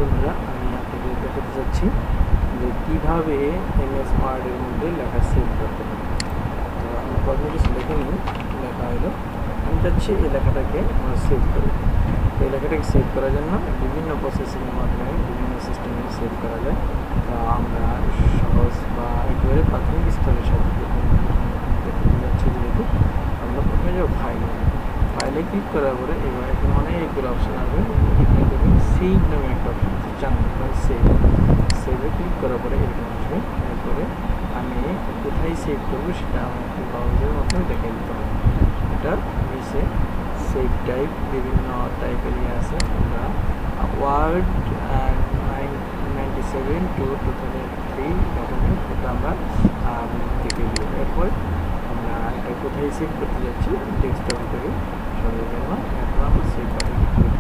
বন্ধুরা, আমি আপনাদের দেখাতে যাচ্ছি যে কীভাবে এমএস ওয়ার্ডের মধ্যে লেখা সেভ করতে হবে। তো আমি প্রথমে কিছু লিখে নিই। লেখা হলো, আমি চাচ্ছি এই লেখাটাকে আমরা সেভ করি। তো এই লেখাটাকে সেভ করার জন্য বিভিন্ন প্রসেসিংয়ের মাধ্যমে বিভিন্ন সিস্টেমে সেভ করা যায়। তো আমরা সহজ বা একেবারে প্রাথমিক স্তরের সাথে দেখাতে যাচ্ছি। যেহেতু আমরা প্রথমে যাব ফাইলে ক্লিক করার পরে এবার এখানে অনেকগুলো অপশান আসবে। এখানে দেখবেন সেভ নামে একটা অপশান আছে, জানবেন সেভে ক্লিক করার পরে এরকম আসবে। এরপরে আমি কোথায় সেভ করবো সেটা আমাকে ব্রাউজারের মাধ্যমে দেখাই দিতে হবে। এটা নিচে সেভ টাইপ বিভিন্ন টাইপের আছে। আমরা ওয়ার্ড 97 to 2003 ডকুমেন্ট, এটা আমরা দেখে দিব। এরপর আমরা এটা কোথায় সেভ করতে যাচ্ছি, ডেস্কটপ থেকে সরানোর জন্য এখন আমরা সেভ বাটনে ক্লিক